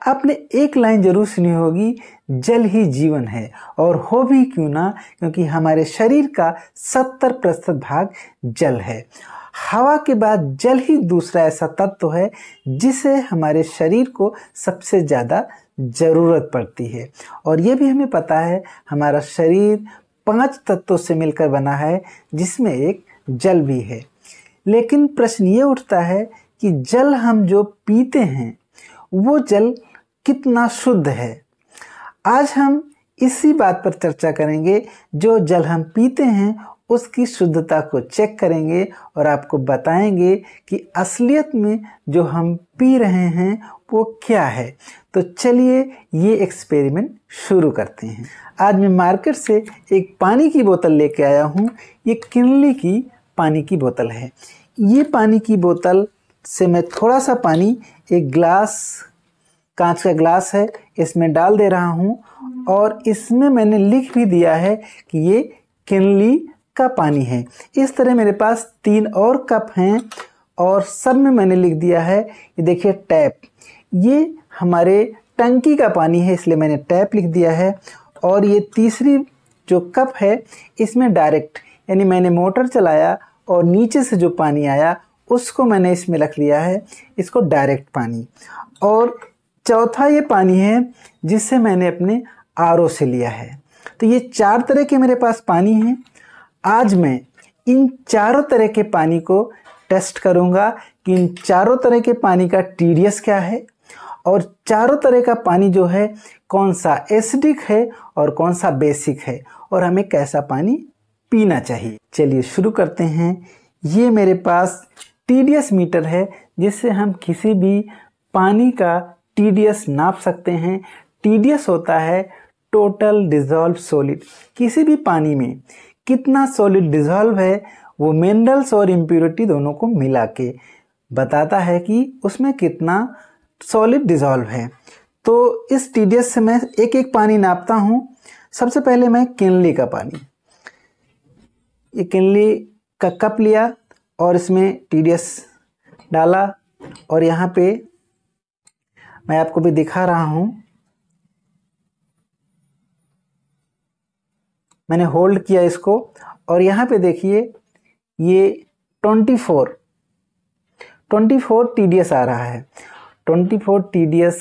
आपने एक लाइन जरूर सुनी होगी, जल ही जीवन है। और हो भी क्यों ना, क्योंकि हमारे शरीर का 70% भाग जल है। हवा के बाद जल ही दूसरा ऐसा तत्व है जिसे हमारे शरीर को सबसे ज़्यादा ज़रूरत पड़ती है। और ये भी हमें पता है हमारा शरीर 5 तत्वों से मिलकर बना है, जिसमें एक जल भी है। लेकिन प्रश्न ये उठता है कि जल हम जो पीते हैं वो जल कितना शुद्ध है। आज हम इसी बात पर चर्चा करेंगे। जो जल हम पीते हैं उसकी शुद्धता को चेक करेंगे और आपको बताएंगे कि असलियत में जो हम पी रहे हैं वो क्या है। तो चलिए ये एक्सपेरिमेंट शुरू करते हैं। आज मैं मार्केट से एक पानी की बोतल लेके आया हूँ। ये किनली की पानी की बोतल है। ये पानी की बोतल से मैं थोड़ा सा पानी एक ग्लास, कांच का ग्लास है, इसमें डाल दे रहा हूँ। और इसमें मैंने लिख भी दिया है कि ये किनली का पानी है। इस तरह मेरे पास 3 और कप हैं और सब में मैंने लिख दिया है, ये देखिए टैप, ये हमारे टंकी का पानी है, इसलिए मैंने टैप लिख दिया है। और ये तीसरी जो कप है इसमें डायरेक्ट, यानी मैंने मोटर चलाया और नीचे से जो पानी आया उसको मैंने इसमें रख लिया है, इसको डायरेक्ट पानी। और चौथा ये पानी है जिससे मैंने अपने आरओ से लिया है। तो ये 4 तरह के मेरे पास पानी हैं। आज मैं इन चारों तरह के पानी को टेस्ट करूंगा कि इन चारों तरह के पानी का टीडीएस क्या है और चारों तरह का पानी जो है कौन सा एसिडिक है और कौन सा बेसिक है और हमें कैसा पानी पीना चाहिए। चलिए शुरू करते हैं। ये मेरे पास टीडीएस मीटर है जिससे हम किसी भी पानी का टीडीएस नाप सकते हैं। टीडीएस होता है टोटल डिजॉल्व सॉलिड। किसी भी पानी में कितना सॉलिड डिजॉल्व है वो मिनरल्स और इम्प्योरिटी दोनों को मिला के बताता है कि उसमें कितना सॉलिड डिजॉल्व है। तो इस टीडीएस से मैं एक एक पानी नापता हूँ। सबसे पहले मैं किनली का पानी, ये किनली का कप लिया और इसमें टीडीएस डाला और यहाँ पे मैं आपको भी दिखा रहा हूँ, मैंने होल्ड किया इसको और यहाँ पे देखिए ये 24 टीडीएस आ रहा है। 24 टीडीएस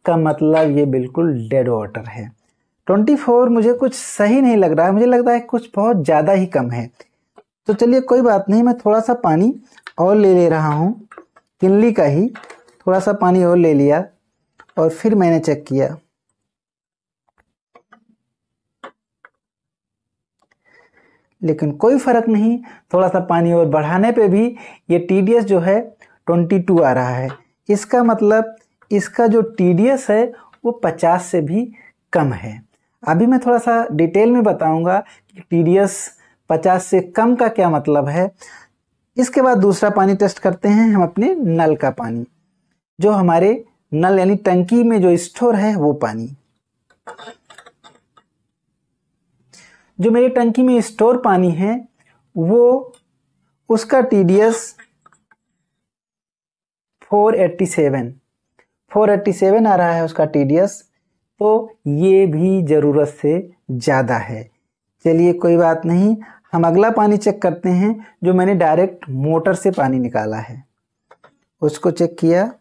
का मतलब ये बिल्कुल डेड वाटर है। 24 मुझे कुछ सही नहीं लग रहा है, मुझे लग रहा है कुछ बहुत ज़्यादा ही कम है। तो चलिए कोई बात नहीं, मैं थोड़ा सा पानी और ले रहा हूँ, किनली का ही थोड़ा सा पानी और ले लिया और फिर मैंने चेक किया। लेकिन कोई फ़र्क नहीं, थोड़ा सा पानी और बढ़ाने पे भी ये टीडीएस जो है 22 आ रहा है। इसका मतलब इसका जो टीडीएस है वो 50 से भी कम है। अभी मैं थोड़ा सा डिटेल में बताऊंगा कि टीडीएस 50 से कम का क्या मतलब है। इसके बाद दूसरा पानी टेस्ट करते हैं हम, अपने नल का पानी, जो हमारे नल यानी टंकी में जो स्टोर है वो पानी। जो मेरी टंकी में स्टोर पानी है वो उसका टीडीएस 487 आ रहा है उसका टीडीएस। तो ये भी ज़रूरत से ज़्यादा है। चलिए कोई बात नहीं, हम अगला पानी चेक करते हैं जो मैंने डायरेक्ट मोटर से पानी निकाला है, उसको चेक किया।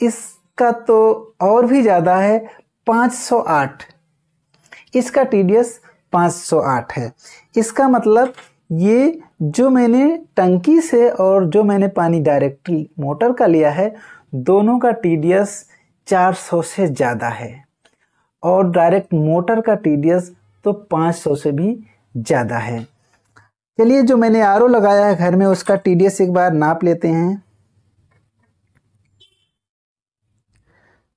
इसका तो और भी ज़्यादा है, 508। इसका टीडीएस 508 है। इसका मतलब ये जो मैंने टंकी से और जो मैंने पानी डायरेक्टली मोटर का लिया है, दोनों का टीडीएस 400 से ज़्यादा है और डायरेक्ट मोटर का टीडीएस तो 500 से भी ज़्यादा है। चलिए जो मैंने आरओ लगाया है घर में उसका टीडीएस एक बार नाप लेते हैं।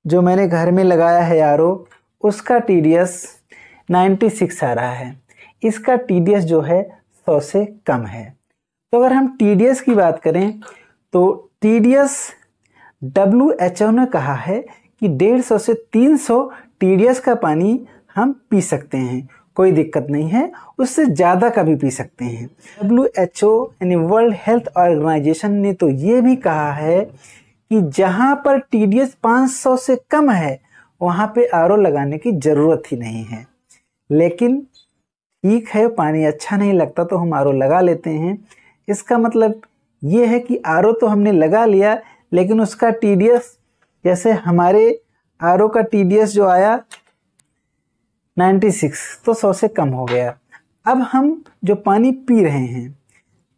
जो मैंने घर में लगाया है आरओ उसका टीडीएस 96 आ रहा है। इसका टीडीएस जो है 100 से कम है। तो अगर हम टीडीएस की बात करें तो टीडीएस WHO ने कहा है कि 150 से 300 टीडीएस का पानी हम पी सकते हैं। कोई दिक्कत नहीं है, उससे ज़्यादा का भी पी सकते हैं। WHO यानी वर्ल्ड हेल्थ ऑर्गेनाइजेशन ने तो ये भी कहा है कि जहाँ पर TDS 500 से कम है वहाँ पे RO लगाने की ज़रूरत ही नहीं है। लेकिन ठीक है, पानी अच्छा नहीं लगता तो हम RO लगा लेते हैं। इसका मतलब ये है कि RO तो हमने लगा लिया, लेकिन उसका TDS, जैसे हमारे RO का TDS जो आया 96, तो 100 से कम हो गया। अब हम जो पानी पी रहे हैं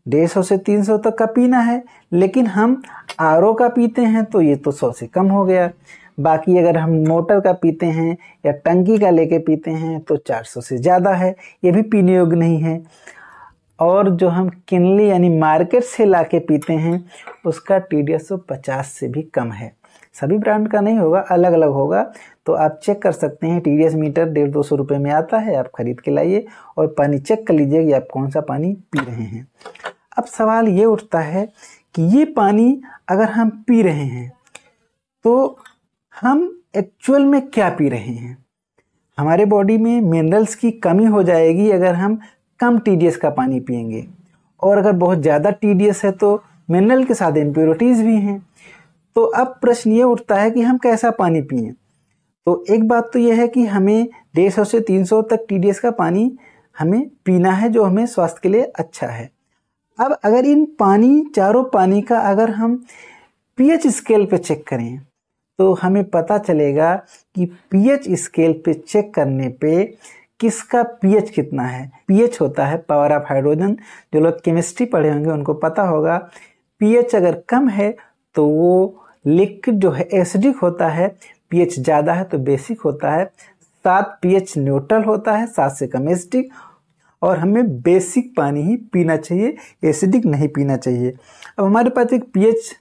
150 से 300 तक का पीना है, लेकिन हम RO का पीते हैं तो ये तो 100 से कम हो गया। बाकी अगर हम मोटर का पीते हैं या टंकी का लेके पीते हैं तो 400 से ज़्यादा है, ये भी पीने योग्य नहीं है। और जो हम किनली यानी मार्केट से लाके पीते हैं उसका TDS 150 से भी कम है। सभी ब्रांड का नहीं होगा, अलग अलग होगा, तो आप चेक कर सकते हैं। TDS मीटर 150-200 रुपये में आता है, आप खरीद के लाइए और पानी चेक कर लीजिए कि आप कौन सा पानी पी रहे हैं। अब सवाल ये उठता है कि ये पानी अगर हम पी रहे हैं तो हम एक्चुअल में क्या पी रहे हैं। हमारे बॉडी में मिनरल्स की कमी हो जाएगी अगर हम कम TDS का पानी पिएंगे, और अगर बहुत ज़्यादा TDS है तो मिनरल के साथ इम्प्योरिटीज़ भी हैं। तो अब प्रश्न ये उठता है कि हम कैसा पानी पिएं। तो एक बात तो यह है कि हमें 150 से 300 तक TDS का पानी हमें पीना है, जो हमें स्वास्थ्य के लिए अच्छा है। अब अगर इन चारों पानी का अगर हम pH स्केल पे चेक करें तो हमें पता चलेगा कि pH स्केल पे चेक करने पे किसका pH कितना है। pH होता है पावर ऑफ हाइड्रोजन, जो लोग केमिस्ट्री पढ़े होंगे उनको पता होगा। pH अगर कम है तो वो लिक्विड जो है एसिडिक होता है, pH ज़्यादा है तो बेसिक होता है। 7 pH न्यूट्रल होता है, 7 से कम एसिडिक, और हमें बेसिक पानी ही पीना चाहिए, एसिडिक नहीं पीना चाहिए। अब हमारे पास एक pH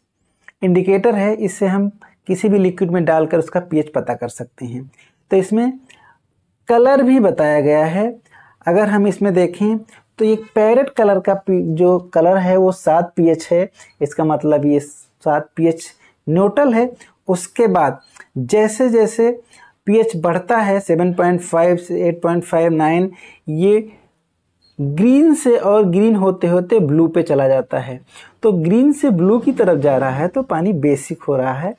इंडिकेटर है, इससे हम किसी भी लिक्विड में डालकर उसका pH पता कर सकते हैं। तो इसमें कलर भी बताया गया है। अगर हम इसमें देखें तो एक पैरेट कलर का जो कलर है वो 7 pH है, इसका मतलब ये 7 pH न्यूट्रल है। उसके बाद जैसे जैसे pH बढ़ता है 7.5 से 8.5, 9, ये ग्रीन से और ग्रीन होते होते ब्लू पे चला जाता है। तो ग्रीन से ब्लू की तरफ जा रहा है तो पानी बेसिक हो रहा है,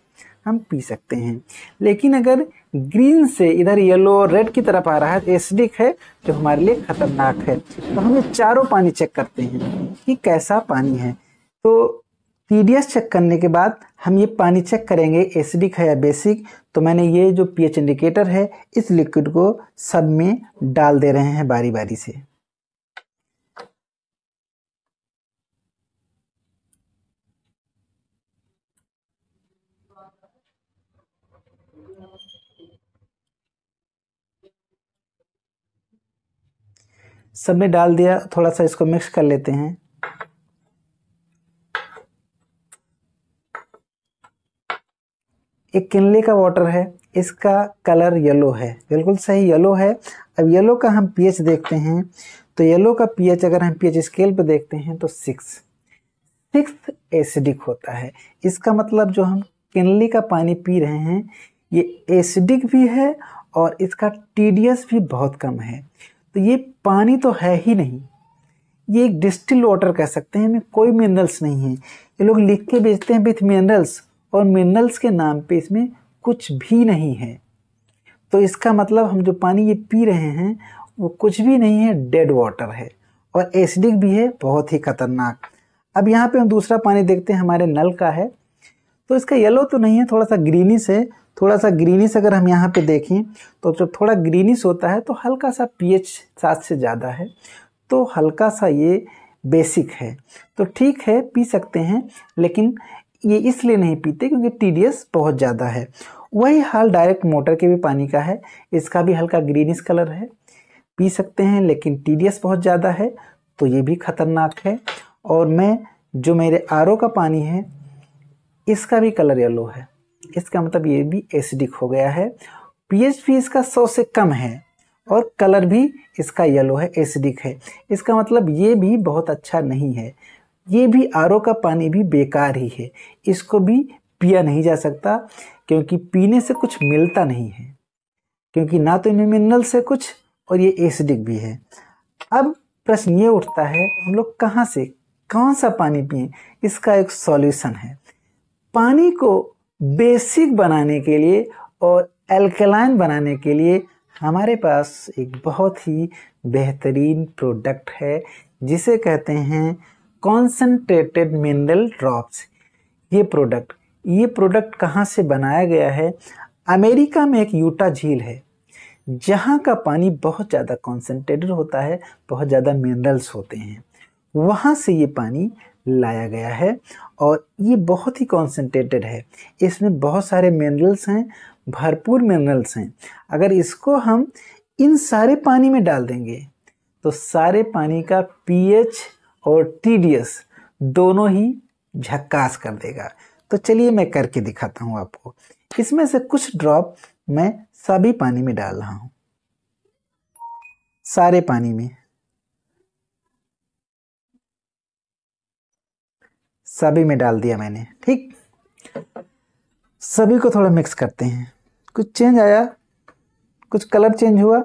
हम पी सकते हैं। लेकिन अगर ग्रीन से इधर येलो और रेड की तरफ आ रहा है तो एसिडिक है, जो हमारे लिए खतरनाक है। तो हम ये चारों पानी चेक करते हैं कि कैसा पानी है। तो TDS चेक करने के बाद हम ये पानी चेक करेंगे एसिडिक है या बेसिक। तो मैंने ये जो pH इंडिकेटर है इस लिक्विड को सब में डाल दे रहे हैं बारी बारी से। सब में डाल दिया, थोड़ा सा इसको मिक्स कर लेते हैं। एक किनले का वाटर है, इसका कलर येलो है, बिल्कुल सही येलो है। अब येलो का हम pH देखते हैं तो येलो का pH अगर हम pH स्केल पे देखते हैं तो 6 एसिडिक होता है। इसका मतलब जो हम किनले का पानी पी रहे हैं ये एसिडिक भी है और इसका TDS भी बहुत कम है। तो ये पानी तो है ही नहीं, ये एक डिस्टिल वाटर कह सकते हैं, इनमें कोई मिनरल्स नहीं है। ये लोग लिख के बेचते हैं विथ मिनरल्स, और मिनरल्स के नाम पे इसमें कुछ भी नहीं है। तो इसका मतलब हम जो पानी ये पी रहे हैं वो कुछ भी नहीं है, डेड वाटर है, और एसिडिक भी है, बहुत ही खतरनाक। अब यहाँ पे हम दूसरा पानी देखते हैं, हमारे नल का है। तो इसका येलो तो नहीं है, थोड़ा सा ग्रीनिश है। थोड़ा सा ग्रीनिश अगर हम यहाँ पे देखें तो जब थोड़ा ग्रीनिश होता है तो हल्का सा pH 7 से ज़्यादा है, तो हल्का सा ये बेसिक है। तो ठीक है, पी सकते हैं, लेकिन ये इसलिए नहीं पीते क्योंकि TDS बहुत ज़्यादा है। वही हाल डायरेक्ट मोटर के भी पानी का है, इसका भी हल्का ग्रीनिश कलर है, पी सकते हैं, लेकिन TDS बहुत ज़्यादा है तो ये भी खतरनाक है। और जो मेरे RO का पानी है इसका भी कलर येलो है, इसका मतलब ये भी एसिडिक हो गया है। pH भी इसका 100 से कम है और कलर भी इसका येलो है, एसिडिक है। इसका मतलब ये भी बहुत अच्छा नहीं है। ये भी RO का पानी भी बेकार ही है, इसको भी पिया नहीं जा सकता क्योंकि पीने से कुछ मिलता नहीं है, क्योंकि ना तो इनमें मिनरल से कुछ और ये एसिडिक भी है। अब प्रश्न ये उठता है हम लोग कहाँ से कौन सा पानी पिएं? इसका एक सॉल्यूशन है। पानी को बेसिक बनाने के लिए और एल्कलाइन बनाने के लिए हमारे पास एक बहुत ही बेहतरीन प्रोडक्ट है जिसे कहते हैं कॉन्सेंट्रेटेड मिनरल ड्रॉप्स। ये प्रोडक्ट कहाँ से बनाया गया है? अमेरिका में एक यूटा झील है जहाँ का पानी बहुत ज़्यादा कॉन्सेंट्रेटेड होता है, बहुत ज़्यादा मिनरल्स होते हैं, वहाँ से ये पानी लाया गया है और ये बहुत ही कॉन्सेंट्रेटेड है। इसमें बहुत सारे मिनरल्स हैं, भरपूर मिनरल्स हैं। अगर इसको हम इन सारे पानी में डाल देंगे तो सारे पानी का पीएच और टीडीएस दोनों ही झक्कास कर देगा। तो चलिए मैं करके दिखाता हूँ आपको। इसमें से कुछ ड्रॉप मैं सभी पानी में डाल रहा हूँ, सारे पानी में, सभी में डाल दिया मैंने। ठीक, सभी को थोड़ा मिक्स करते हैं। कुछ चेंज आया, कुछ कलर चेंज हुआ,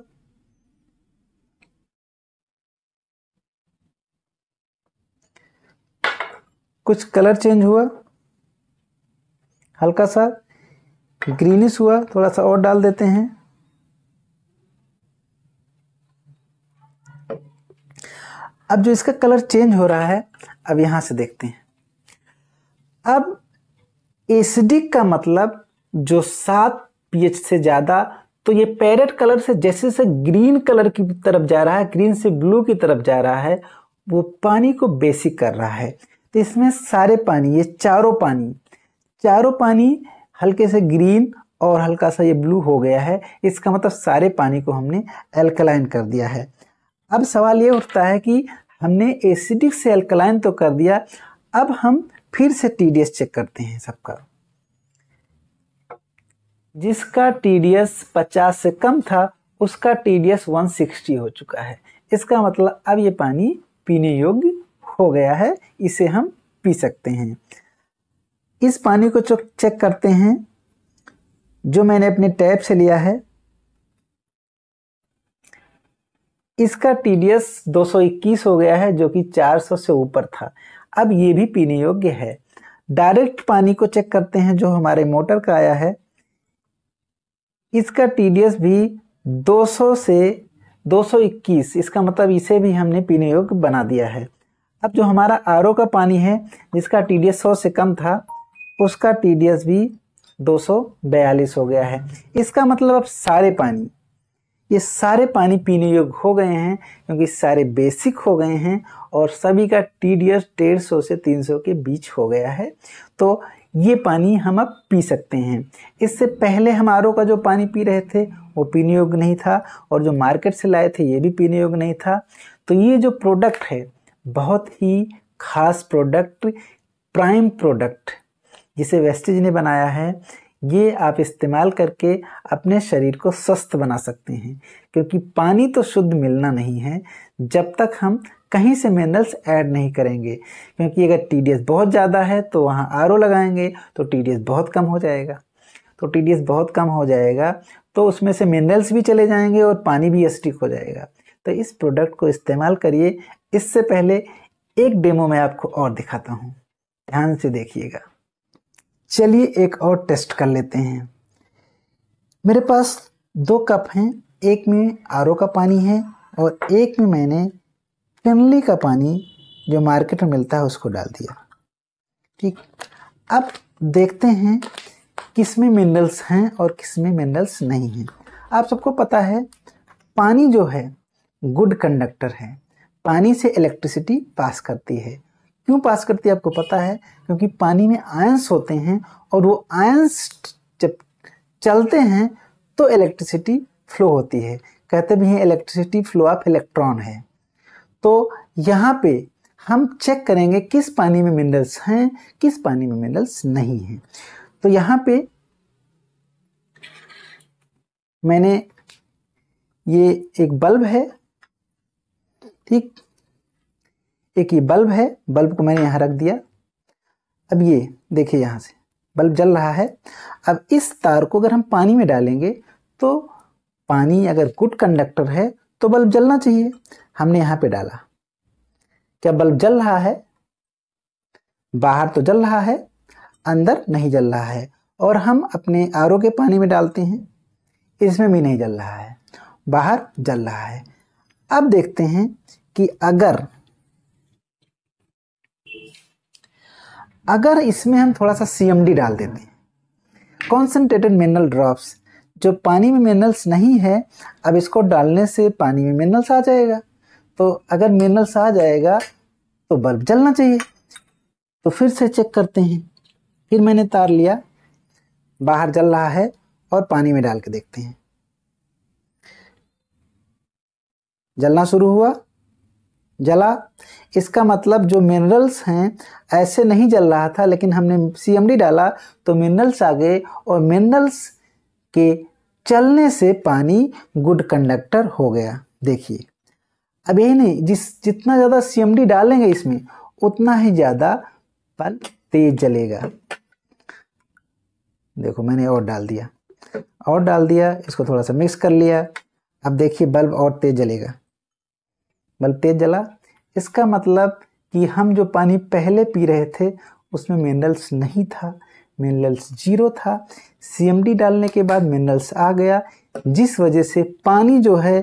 कुछ कलर चेंज हुआ, हल्का सा ग्रीनिश हुआ, थोड़ा सा और डाल देते हैं। अब जो इसका कलर चेंज हो रहा है, अब यहां से देखते हैं। अब एसिडिक का मतलब जो 7 पीएच से ज्यादा, तो ये पैरेट कलर से जैसे से ग्रीन कलर की तरफ जा रहा है, ग्रीन से ब्लू की तरफ जा रहा है, वो पानी को बेसिक कर रहा है। तो इसमें सारे पानी, ये चारों पानी हल्के से ग्रीन और हल्का सा ये ब्लू हो गया है। इसका मतलब सारे पानी को हमने एल्कलाइन कर दिया है। अब सवाल ये उठता है कि हमने एसिडिक से एल्कलाइन तो कर दिया, अब हम फिर से टीडीएस चेक करते हैं सबका। जिसका टीडीएस 50 से कम था उसका टीडीएस 160 हो चुका है। इसका मतलब अब ये पानी पीने योग्य हो गया है, इसे हम पी सकते हैं। इस पानी को चेक करते हैं जो मैंने अपने टैप से लिया है। इसका टीडीएस 221 हो गया है जो कि 400 से ऊपर था। अब ये भी पीने योग्य है। डायरेक्ट पानी को चेक करते हैं जो हमारे मोटर का आया है। इसका टीडीएस भी 200 से 221, इसका मतलब इसे भी हमने पीने योग्य बना दिया है। अब जो हमारा आरओ का पानी है जिसका टीडीएस 100 से कम था, उसका टीडीएस भी 242 हो गया है। इसका मतलब अब ये सारे पानी पीने योग्य हो गए हैं क्योंकि सारे बेसिक हो गए हैं और सभी का टीडीएस 150 से 300 के बीच हो गया है। तो ये पानी हम अब पी सकते हैं। इससे पहले हम आरओ का जो पानी पी रहे थे वो पीने योग्य नहीं था और जो मार्केट से लाए थे ये भी पीने योग्य नहीं था। तो ये जो प्रोडक्ट है बहुत ही खास प्रोडक्ट, प्राइम प्रोडक्ट जिसे वेस्टेज ने बनाया है, ये आप इस्तेमाल करके अपने शरीर को स्वस्थ बना सकते हैं। क्योंकि पानी तो शुद्ध मिलना नहीं है जब तक हम कहीं से मिनरल्स ऐड नहीं करेंगे। क्योंकि अगर टीडीएस बहुत ज़्यादा है तो वहाँ आरओ लगाएंगे तो टीडीएस बहुत कम हो जाएगा, तो उसमें से मिनरल्स भी चले जाएंगे और पानी भी एसिडिक हो जाएगा। तो इस प्रोडक्ट को इस्तेमाल करिए। इससे पहले एक डेमो मैं आपको और दिखाता हूँ, ध्यान से देखिएगा। चलिए एक और टेस्ट कर लेते हैं। मेरे पास 2 कप हैं, एक में आरओ का पानी है और एक में मैंने फिनली का पानी जो मार्केट में मिलता है उसको डाल दिया। ठीक, अब देखते हैं किसमें मिनरल्स हैं और किसमें मिनरल्स नहीं हैं। आप सबको पता है पानी जो है गुड कंडक्टर है, पानी से इलेक्ट्रिसिटी पास करती है। क्यों पास करती है आपको पता है? क्योंकि पानी में आयंस होते हैं और वो आयंस जब चलते हैं तो इलेक्ट्रिसिटी फ्लो होती है। कहते भी हैं इलेक्ट्रिसिटी फ्लो ऑफ इलेक्ट्रॉन है। तो यहाँ पे हम चेक करेंगे किस पानी में मिनरल्स हैं, किस पानी में मिनरल्स नहीं हैं। तो यहाँ पे मैंने ये एक बल्ब है, ठीक, एक ये बल्ब है, बल्ब को मैंने यहाँ रख दिया। अब ये देखिए यहाँ से बल्ब जल रहा है। अब इस तार को अगर हम पानी में डालेंगे तो पानी अगर गुड कंडक्टर है तो बल्ब जलना चाहिए। हमने यहाँ पे डाला, क्या बल्ब जल रहा है? बाहर तो जल रहा है, अंदर नहीं जल रहा है। और हम अपने आरओ के पानी में डालते हैं, इसमें भी नहीं जल रहा है, बाहर जल रहा है। अब देखते हैं कि अगर इसमें हम थोड़ा सा CMD डाल देते हैं, कॉन्सेंट्रेटेड मिनरल ड्रॉप्स, जो पानी में मिनरल्स नहीं है, अब इसको डालने से पानी में मिनरल्स आ जाएगा। तो अगर मिनरल्स आ जाएगा तो बल्ब जलना चाहिए। तो फिर से चेक करते हैं। फिर मैंने तार लिया, बाहर जल रहा है और पानी में डाल के देखते हैं, जलना शुरू हुआ, जला। इसका मतलब जो मिनरल्स हैं ऐसे नहीं जल रहा था, लेकिन हमने CMD डाला तो मिनरल्स आ गए, और मिनरल्स के चलने से पानी गुड कंडक्टर हो गया। देखिए, अब यही नहीं, जितना ज़्यादा CMD डालेंगे इसमें उतना ही ज़्यादा बल्ब तेज जलेगा। देखो, मैंने और डाल दिया, इसको थोड़ा सा मिक्स कर लिया। अब देखिए बल्ब और तेज जलेगा, बल्ब तेज जला। इसका मतलब कि हम जो पानी पहले पी रहे थे उसमें मिनरल्स नहीं था, मिनरल्स 0 था। CMD डालने के बाद मिनरल्स आ गया, जिस वजह से पानी जो है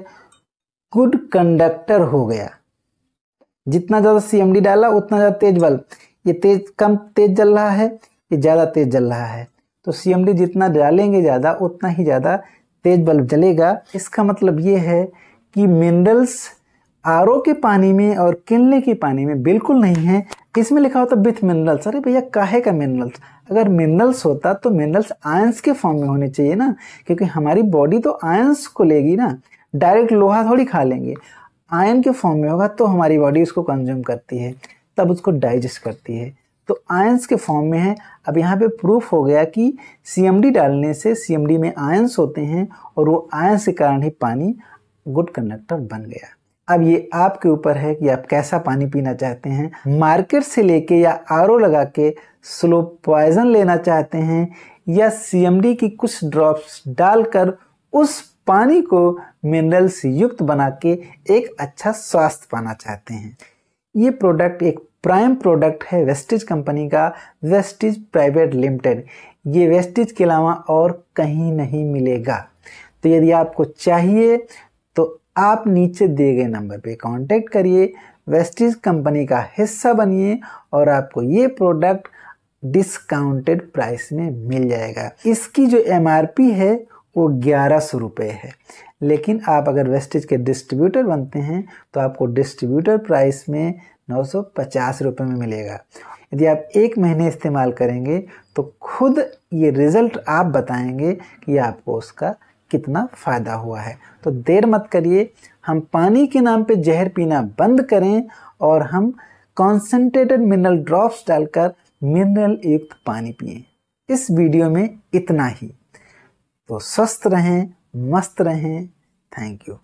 गुड कंडक्टर हो गया। जितना ज़्यादा CMD डाला उतना ज़्यादा तेज बल्ब, ये कम तेज जल रहा है, ये ज़्यादा तेज जल रहा है। तो CMD जितना डालेंगे ज़्यादा, उतना ही ज़्यादा तेज बल्ब जलेगा। इसका मतलब ये है कि मिनरल्स आरओ के पानी में और किनले के पानी में बिल्कुल नहीं है। इसमें लिखा होता विथ मिनरल्स। अरे भैया, काहे का मिनरल्स? अगर मिनरल्स होता तो मिनरल्स आयंस के फॉर्म में होने चाहिए ना, क्योंकि हमारी बॉडी तो आयंस को लेगी ना, डायरेक्ट लोहा थोड़ी खा लेंगे। आयन के फॉर्म में होगा तो हमारी बॉडी उसको कंज्यूम करती है, तब उसको डाइजेस्ट करती है। तो आयंस के फॉर्म में है। अब यहाँ पे प्रूफ हो गया कि CMD डालने से CMD में आयंस होते हैं, और वो आयंस के कारण ही पानी गुड कंडक्टर बन गया। अब ये आपके ऊपर है कि आप कैसा पानी पीना चाहते हैं, मार्केट से लेके या आरओ लगा के स्लो पॉइजन लेना चाहते हैं, या CMD की कुछ ड्रॉप्स डालकर उस पानी को मिनरल्स युक्त बना के एक अच्छा स्वास्थ्य पाना चाहते हैं। ये प्रोडक्ट एक प्राइम प्रोडक्ट है वेस्टीज कंपनी का, वेस्टीज प्राइवेट लिमिटेड। ये वेस्टीज के अलावा और कहीं नहीं मिलेगा। तो यदि आपको चाहिए तो आप नीचे दिए गए नंबर पे कांटेक्ट करिए, वेस्टीज कंपनी का हिस्सा बनिए, और आपको ये प्रोडक्ट डिस्काउंटेड प्राइस में मिल जाएगा। इसकी जो MRP है वो 1100 रुपये है, लेकिन आप अगर वेस्टीज के डिस्ट्रीब्यूटर बनते हैं तो आपको डिस्ट्रीब्यूटर प्राइस में 950 रुपये में मिलेगा। यदि आप 1 महीने इस्तेमाल करेंगे तो खुद ये रिज़ल्ट आप बताएंगे कि आपको उसका कितना फ़ायदा हुआ है। तो देर मत करिए, हम पानी के नाम पे जहर पीना बंद करें, और हम कॉन्सेंट्रेटेड मिनरल ड्रॉप्स डालकर मिनरल युक्त पानी पिएं। इस वीडियो में इतना ही। तो स्वस्थ रहें, मस्त रहें। Thank you.